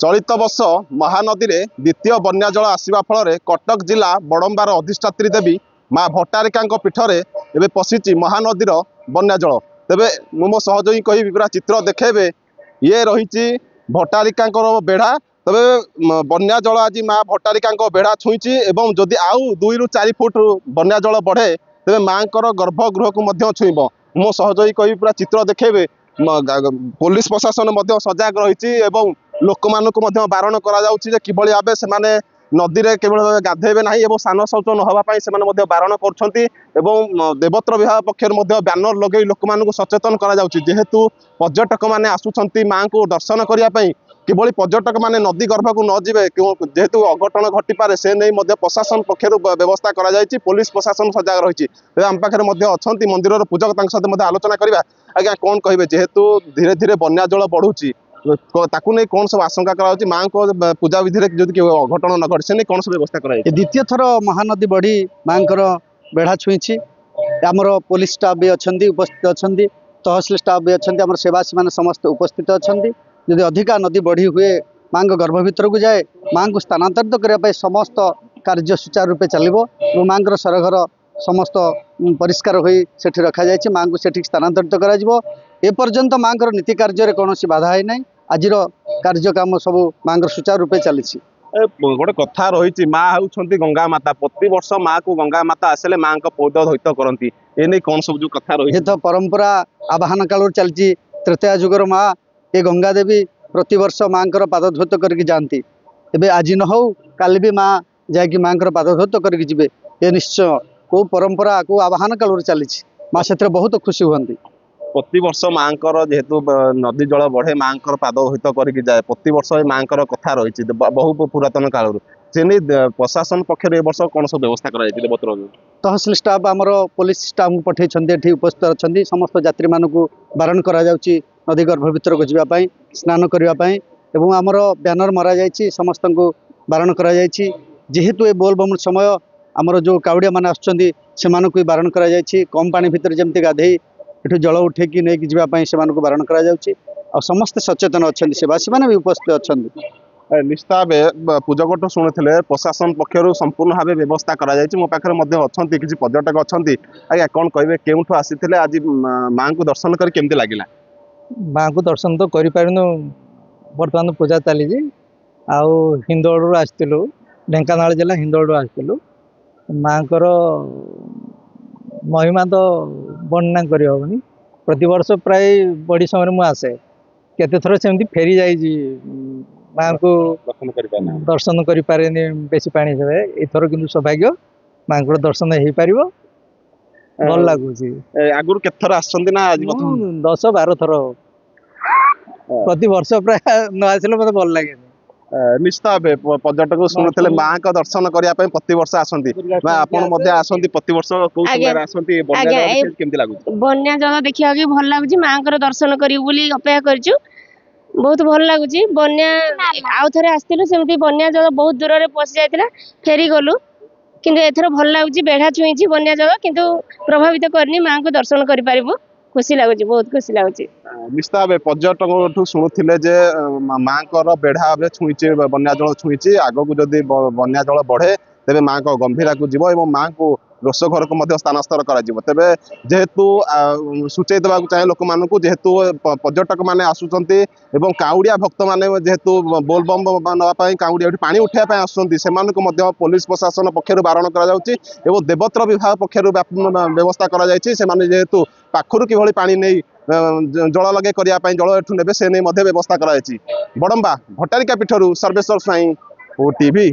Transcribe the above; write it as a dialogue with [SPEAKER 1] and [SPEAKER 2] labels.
[SPEAKER 1] चलित वर्ष महानदी में द्वितीय बन्या जल आसवा फल कटक जिला बड़म्बार अधिष्ठात्री देवी माँ भट्टारिका पीठरे एवं पशिची महानदीर बन्या जल तेरे मो सहयोगी कह पूरा चित्र देखेबे ये रही भट्टारिका बेढ़ा तबे बन्या जल आज माँ भट्टारिका बेढ़ा छुईची एवं जदि आउ 2 ରୁ 4 फुट बन्या जल बढ़े तेरे माँ गर्भगृह को छुईब मो सहयोगी कह पूरा चित्र देखेबे पुलिस प्रशासन सजग रही लोक मानक बारण कर किभली भाव से नदी में केवल गाधेबे ना सान शौच नहवाई से बारण कर देवत्र विभाग पक्षर बैनर लगे लोक मान सचेतन करेतु पर्यटक मैंने आसुंच माँ को दर्शन करने किभली पर्यटक मैंने नदी गर्भ को न जीवे जेहेतु अघटन घटीपे से नहीं प्रशासन पक्षर व्यवस्था कर पुलिस प्रशासन सजग रही आम पाखे अच्छा मंदिर पूजक सहित आलोचना करवा आज्ञा कौन कहे जेहेतु धीरे धीरे बन्या जल बढ़ुची ताकू नहीं कौन सब आशंका करा माँ को पूजा विधि अघटन न घटे से नहीं कौन सब व्यवस्था कर
[SPEAKER 2] द्वितीय थर महानदी बढ़ी माँ बेढ़ा छुई आमर पुलिस स्टाफ भी अच्छा उपस्थित अच्छा तहसिल स्टाफ भी अच्छा सेवासी मैंने समस्त उपस्थित अच्छा जदि अधिका नदी बढ़ी हुए माँ गर्भ भीतर को जाए माँ को स्थानांतरित करने समस्त कार्य सुचारू रूपे चलो माँ सरघर समस्त परिष्कार हो रखा जाए माँ को सेठी स्थानांतरित करपर्यंत माँ नीति कार्य कौन बाधा है ना आज कार्यक्रम सब माँ सुचारू रूपे चली
[SPEAKER 1] गोटे कथा रही माँ हूँ गंगा माता प्रति वर्ष माँ को गंगा माता आसले माँ पौध धैत करती ए कौन सब जो कथा रही
[SPEAKER 2] तो परंपरा आवाहन काल चलती तृतीय जुगर माँ ये गंगा देवी प्रति वर्ष माँ पाद धौत करके जाती एवं आज न हो काली भी माँ जाकि माँ पाद धौत करके जी ये निश्चय को परंपरा को आवाहन काल चली माँ से बहुत खुशी हमें
[SPEAKER 1] प्रति वर्ष माँ जेहेतु नदी जल बढ़े माँ पाद हित करके जाए प्रति वर्ष माँ कथा रही बहु पुरातन काल से नहीं प्रशासन पक्षर वर्ष कौन सब व्यवस्था कर
[SPEAKER 2] तहसिल स्टाफ आमर पुलिस स्टाफ को पठे उपस्थित अच्छा समस्त यात्री मानक बारण करा नदी गर्भ भीतर को जावाई स्नान करने एवं आमर बैनर मरा जाइए समस्त को बारण करा जेहेतु ये बोलबम समय आमर जो काउड़िया मान आसको बारण करा कम पानी भितर जमती गाधे ये जल उठेकी नहीं जावाई से बारण करा समस्त सचेतन अच्छा सेवासी मैंने भी उपस्थित अच्छा
[SPEAKER 1] निश्चित पूजक शुणुते प्रशासन पक्षर संपूर्ण भाव व्यवस्था करा मो पाखे अच्छा किसी पर्यटक अच्छा आज्ञा कौन कहे क्यों आसी आज माँ को दर्शन कर केमती लगे
[SPEAKER 3] माँ को दर्शन तो करूँ बर्तमान पूजा चली हिंदोड़ आसलु ढेंकानाल जिला हिंदोड़ आसलु माँ महिमा तो वर्णना करहबनी प्रति वर्ष प्राय बड़ी समय मुझे आसे केते थर सेमती फेरी जाइए माँ को दर्शन कर पारे बेसी पानी से एथर किंतु सौभाग्य माँ को दर्शन हो पार भल लगुच
[SPEAKER 1] आगुरी केत थर ना
[SPEAKER 3] 10-12 थर प्रति वर्ष प्राय न आसले मत भल लगे
[SPEAKER 1] निश्चित भाव पर्यटक शुणुते माँ का दर्शन करने प्रति वर्ष आसती आसती प्रति वर्ष
[SPEAKER 4] बन्या जल देखा भल लगुच माँ दर्शन करी अपेक्षा कर बहुत भल लगुच बन्या आउ थे आसलु सेमती बन्या जल बहुत दूर में पशि जाता फेरी गलु किंतु एथर भल लगुच बेढ़ा छुई बन्या जल किंतु प्रभावित करनी माँ को दर्शन कर खुशी लगुच बहुत खुशी लगुच
[SPEAKER 1] निश्चित भाव पर्यटक शुणुले माँ बेढ़ा छुई बन्या जल छुई आग को जब बन्या जल बढ़े तेरे माँ को गंभीरा को जीव और माँ को रोष घर को स्थानांतर करे जेहेतु सूचई देवाक चाहे लोक मान जेहेतु पर्यटक मैंने आसुंच काउड़िया भक्त मैंने जेहेतु बोलबम नापी काउड़िया पानी उठाई आसुँच पुलिस प्रशासन पक्षर बारण कर देवत्र विभाग पक्षर व्यवस्था कर जेहेतु पाखर कि पानी नहीं जल लगे करने जल एठू ने से नहीं व्यवस्था कर बड़म्बा भट्टारिका पीठर सर्वेश्वर साई ओटीवी।